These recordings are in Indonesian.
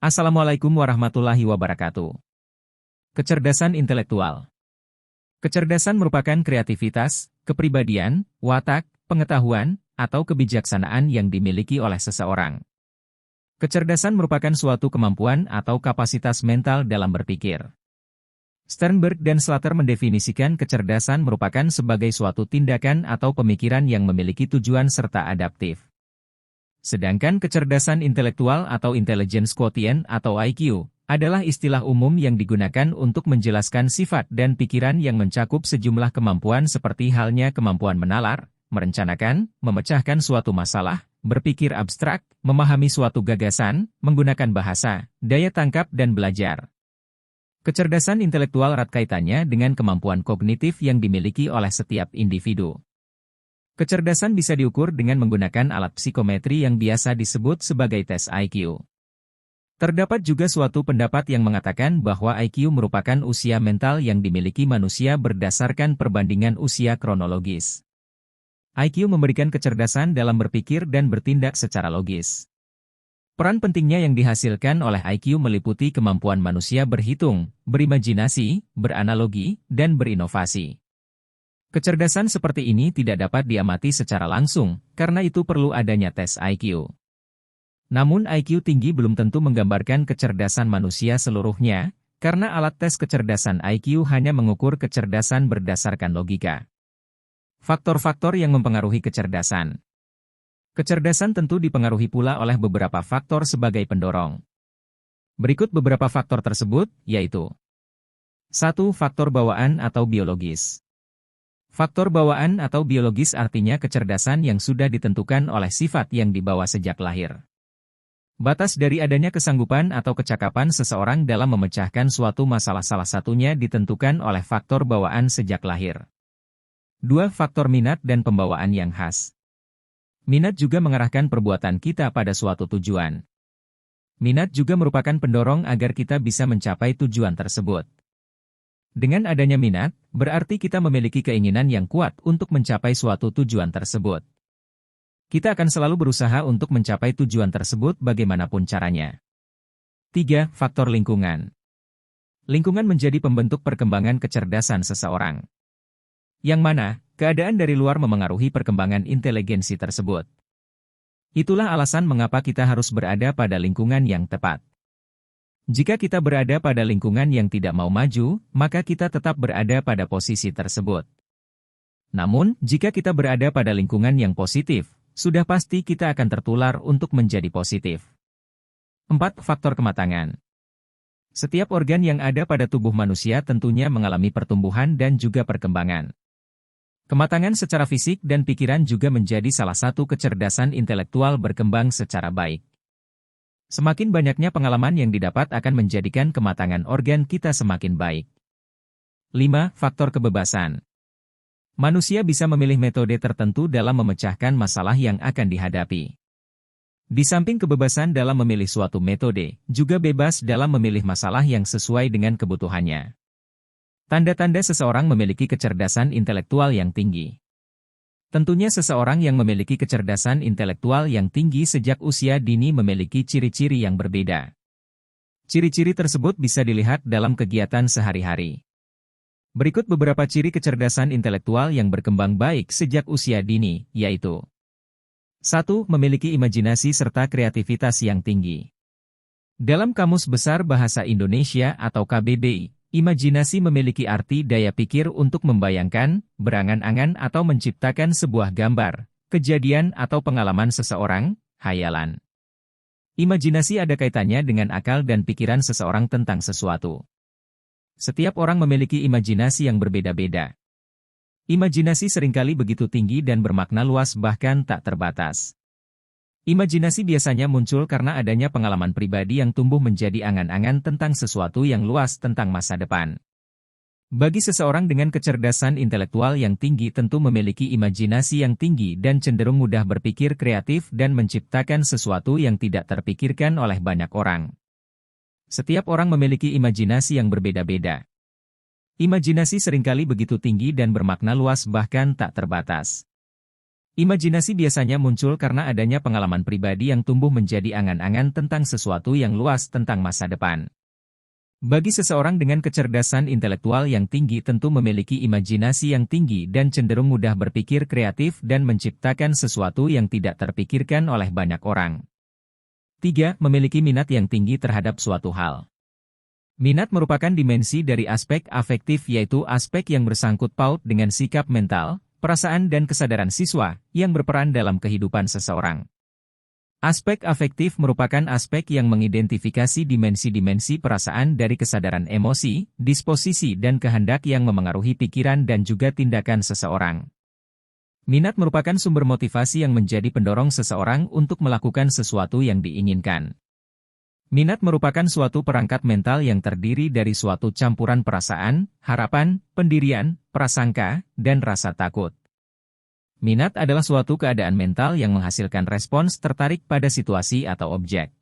Assalamualaikum warahmatullahi wabarakatuh. Kecerdasan intelektual. Kecerdasan merupakan kreativitas, kepribadian, watak, pengetahuan, atau kebijaksanaan yang dimiliki oleh seseorang. Kecerdasan merupakan suatu kemampuan atau kapasitas mental dalam berpikir. Sternberg dan Slater mendefinisikan kecerdasan merupakan sebagai suatu tindakan atau pemikiran yang memiliki tujuan serta adaptif. Sedangkan kecerdasan intelektual atau intelligence quotient atau IQ adalah istilah umum yang digunakan untuk menjelaskan sifat dan pikiran yang mencakup sejumlah kemampuan seperti halnya kemampuan menalar, merencanakan, memecahkan suatu masalah, berpikir abstrak, memahami suatu gagasan, menggunakan bahasa, daya tangkap dan belajar. Kecerdasan intelektual erat kaitannya dengan kemampuan kognitif yang dimiliki oleh setiap individu. Kecerdasan bisa diukur dengan menggunakan alat psikometri yang biasa disebut sebagai tes IQ. Terdapat juga suatu pendapat yang mengatakan bahwa IQ merupakan usia mental yang dimiliki manusia berdasarkan perbandingan usia kronologis. IQ memberikan kecerdasan dalam berpikir dan bertindak secara logis. Peran pentingnya yang dihasilkan oleh IQ meliputi kemampuan manusia berhitung, berimajinasi, beranalogi, dan berinovasi. Kecerdasan seperti ini tidak dapat diamati secara langsung, karena itu perlu adanya tes IQ. Namun IQ tinggi belum tentu menggambarkan kecerdasan manusia seluruhnya, karena alat tes kecerdasan IQ hanya mengukur kecerdasan berdasarkan logika. Faktor-faktor yang mempengaruhi kecerdasan. Kecerdasan tentu dipengaruhi pula oleh beberapa faktor sebagai pendorong. Berikut beberapa faktor tersebut, yaitu 1. Faktor bawaan atau biologis. Faktor bawaan atau biologis artinya kecerdasan yang sudah ditentukan oleh sifat yang dibawa sejak lahir. Batas dari adanya kesanggupan atau kecakapan seseorang dalam memecahkan suatu masalah salah satunya ditentukan oleh faktor bawaan sejak lahir. 2. Faktor minat dan pembawaan yang khas. Minat juga mengarahkan perbuatan kita pada suatu tujuan. Minat juga merupakan pendorong agar kita bisa mencapai tujuan tersebut. Dengan adanya minat, berarti kita memiliki keinginan yang kuat untuk mencapai suatu tujuan tersebut. Kita akan selalu berusaha untuk mencapai tujuan tersebut bagaimanapun caranya. 3. Faktor lingkungan. Lingkungan menjadi pembentuk perkembangan kecerdasan seseorang. Yang mana, keadaan dari luar memengaruhi perkembangan inteligensi tersebut. Itulah alasan mengapa kita harus berada pada lingkungan yang tepat. Jika kita berada pada lingkungan yang tidak mau maju, maka kita tetap berada pada posisi tersebut. Namun, jika kita berada pada lingkungan yang positif, sudah pasti kita akan tertular untuk menjadi positif. 4. Faktor kematangan. Setiap organ yang ada pada tubuh manusia tentunya mengalami pertumbuhan dan juga perkembangan. Kematangan secara fisik dan pikiran juga menjadi salah satu kecerdasan intelektual berkembang secara baik. Semakin banyaknya pengalaman yang didapat akan menjadikan kematangan organ kita semakin baik. 5. Faktor kebebasan. Manusia bisa memilih metode tertentu dalam memecahkan masalah yang akan dihadapi. Di samping kebebasan dalam memilih suatu metode, juga bebas dalam memilih masalah yang sesuai dengan kebutuhannya. Tanda-tanda seseorang memiliki kecerdasan intelektual yang tinggi. Tentunya seseorang yang memiliki kecerdasan intelektual yang tinggi sejak usia dini memiliki ciri-ciri yang berbeda. Ciri-ciri tersebut bisa dilihat dalam kegiatan sehari-hari. Berikut beberapa ciri kecerdasan intelektual yang berkembang baik sejak usia dini, yaitu 1. Memiliki imajinasi serta kreativitas yang tinggi. Dalam Kamus Besar Bahasa Indonesia atau KBBI, imajinasi memiliki arti daya pikir untuk membayangkan, berangan-angan atau menciptakan sebuah gambar, kejadian atau pengalaman seseorang, hayalan. Imajinasi ada kaitannya dengan akal dan pikiran seseorang tentang sesuatu. Setiap orang memiliki imajinasi yang berbeda-beda. Imajinasi seringkali begitu tinggi dan bermakna luas bahkan tak terbatas. Imajinasi biasanya muncul karena adanya pengalaman pribadi yang tumbuh menjadi angan-angan tentang sesuatu yang luas tentang masa depan. Bagi seseorang dengan kecerdasan intelektual yang tinggi tentu memiliki imajinasi yang tinggi dan cenderung mudah berpikir kreatif dan menciptakan sesuatu yang tidak terpikirkan oleh banyak orang. Setiap orang memiliki imajinasi yang berbeda-beda. Imajinasi seringkali begitu tinggi dan bermakna luas bahkan tak terbatas. Imajinasi biasanya muncul karena adanya pengalaman pribadi yang tumbuh menjadi angan-angan tentang sesuatu yang luas tentang masa depan. Bagi seseorang dengan kecerdasan intelektual yang tinggi tentu memiliki imajinasi yang tinggi dan cenderung mudah berpikir kreatif dan menciptakan sesuatu yang tidak terpikirkan oleh banyak orang. 3. Memiliki minat yang tinggi terhadap suatu hal. Minat merupakan dimensi dari aspek afektif, yaitu aspek yang bersangkut paut dengan sikap mental, perasaan dan kesadaran siswa yang berperan dalam kehidupan seseorang. Aspek afektif merupakan aspek yang mengidentifikasi dimensi-dimensi perasaan dari kesadaran emosi, disposisi dan kehendak yang memengaruhi pikiran dan juga tindakan seseorang. Minat merupakan sumber motivasi yang menjadi pendorong seseorang untuk melakukan sesuatu yang diinginkan. Minat merupakan suatu perangkat mental yang terdiri dari suatu campuran perasaan, harapan, pendirian, prasangka, dan rasa takut. Minat adalah suatu keadaan mental yang menghasilkan respons tertarik pada situasi atau objek.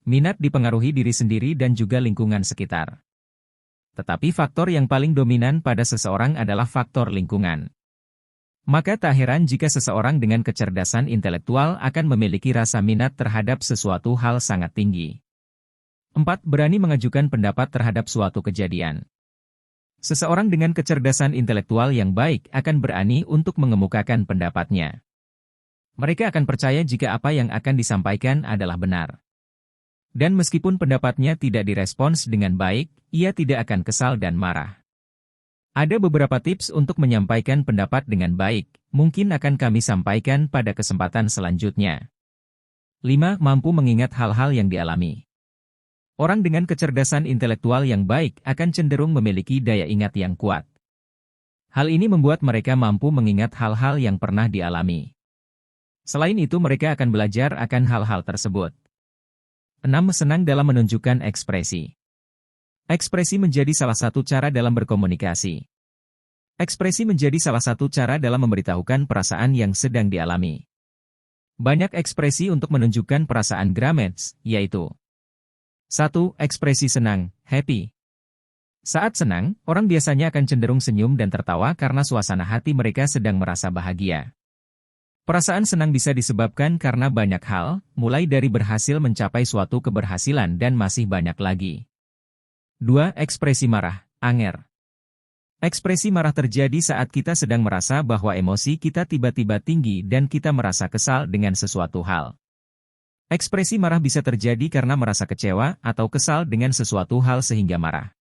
Minat dipengaruhi diri sendiri dan juga lingkungan sekitar. Tetapi faktor yang paling dominan pada seseorang adalah faktor lingkungan. Maka tak heran jika seseorang dengan kecerdasan intelektual akan memiliki rasa minat terhadap sesuatu hal sangat tinggi. 4. Berani mengajukan pendapat terhadap suatu kejadian. Seseorang dengan kecerdasan intelektual yang baik akan berani untuk mengemukakan pendapatnya. Mereka akan percaya jika apa yang akan disampaikan adalah benar. Dan meskipun pendapatnya tidak direspons dengan baik, ia tidak akan kesal dan marah. Ada beberapa tips untuk menyampaikan pendapat dengan baik, mungkin akan kami sampaikan pada kesempatan selanjutnya. 5. Mampu mengingat hal-hal yang dialami. Orang dengan kecerdasan intelektual yang baik akan cenderung memiliki daya ingat yang kuat. Hal ini membuat mereka mampu mengingat hal-hal yang pernah dialami. Selain itu mereka akan belajar akan hal-hal tersebut. 6. Senang dalam menunjukkan ekspresi. Ekspresi menjadi salah satu cara dalam berkomunikasi. Ekspresi menjadi salah satu cara dalam memberitahukan perasaan yang sedang dialami. Banyak ekspresi untuk menunjukkan perasaan Gramets, yaitu 1. Ekspresi senang, happy. Saat senang, orang biasanya akan cenderung senyum dan tertawa karena suasana hati mereka sedang merasa bahagia. Perasaan senang bisa disebabkan karena banyak hal, mulai dari berhasil mencapai suatu keberhasilan dan masih banyak lagi. 2. Ekspresi marah, anger. Ekspresi marah terjadi saat kita sedang merasa bahwa emosi kita tiba-tiba tinggi dan kita merasa kesal dengan sesuatu hal. Ekspresi marah bisa terjadi karena merasa kecewa atau kesal dengan sesuatu hal sehingga marah.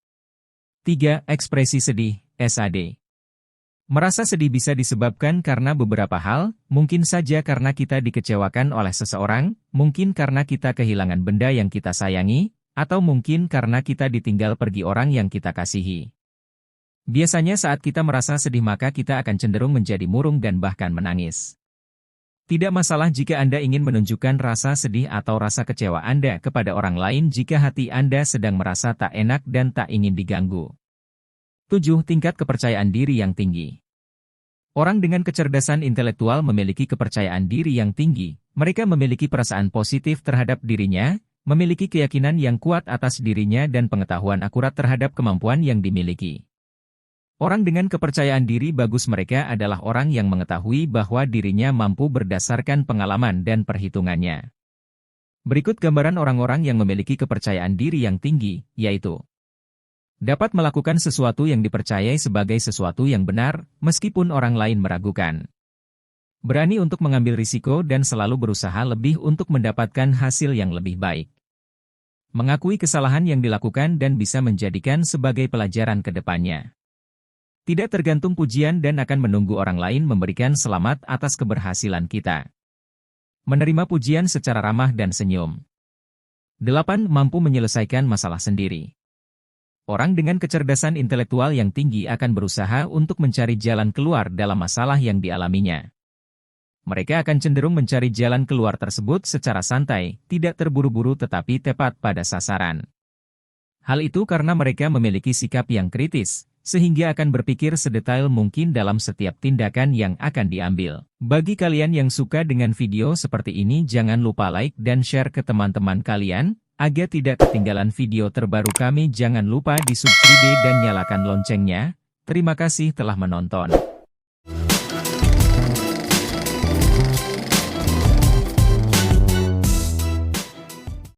3. Ekspresi sedih, SAD. Merasa sedih bisa disebabkan karena beberapa hal, mungkin saja karena kita dikecewakan oleh seseorang, mungkin karena kita kehilangan benda yang kita sayangi, atau mungkin karena kita ditinggal pergi orang yang kita kasihi. Biasanya saat kita merasa sedih maka kita akan cenderung menjadi murung dan bahkan menangis. Tidak masalah jika Anda ingin menunjukkan rasa sedih atau rasa kecewa Anda kepada orang lain jika hati Anda sedang merasa tak enak dan tak ingin diganggu. 7. Tingkat kepercayaan diri yang tinggi. Orang dengan kecerdasan intelektual memiliki kepercayaan diri yang tinggi, mereka memiliki perasaan positif terhadap dirinya, memiliki keyakinan yang kuat atas dirinya dan pengetahuan akurat terhadap kemampuan yang dimiliki. Orang dengan kepercayaan diri bagus mereka adalah orang yang mengetahui bahwa dirinya mampu berdasarkan pengalaman dan perhitungannya. Berikut gambaran orang-orang yang memiliki kepercayaan diri yang tinggi, yaitu dapat melakukan sesuatu yang dipercayai sebagai sesuatu yang benar, meskipun orang lain meragukan. Berani untuk mengambil risiko dan selalu berusaha lebih untuk mendapatkan hasil yang lebih baik. Mengakui kesalahan yang dilakukan dan bisa menjadikan sebagai pelajaran ke depannya. Tidak tergantung pujian dan akan menunggu orang lain memberikan selamat atas keberhasilan kita. Menerima pujian secara ramah dan senyum. 8. Mampu menyelesaikan masalah sendiri. Orang dengan kecerdasan intelektual yang tinggi akan berusaha untuk mencari jalan keluar dalam masalah yang dialaminya. Mereka akan cenderung mencari jalan keluar tersebut secara santai, tidak terburu-buru tetapi tepat pada sasaran. Hal itu karena mereka memiliki sikap yang kritis, sehingga akan berpikir sedetail mungkin dalam setiap tindakan yang akan diambil. Bagi kalian yang suka dengan video seperti ini jangan lupa like dan share ke teman-teman kalian, agar tidak ketinggalan video terbaru kami. Jangan lupa di subscribe dan nyalakan loncengnya. Terima kasih telah menonton.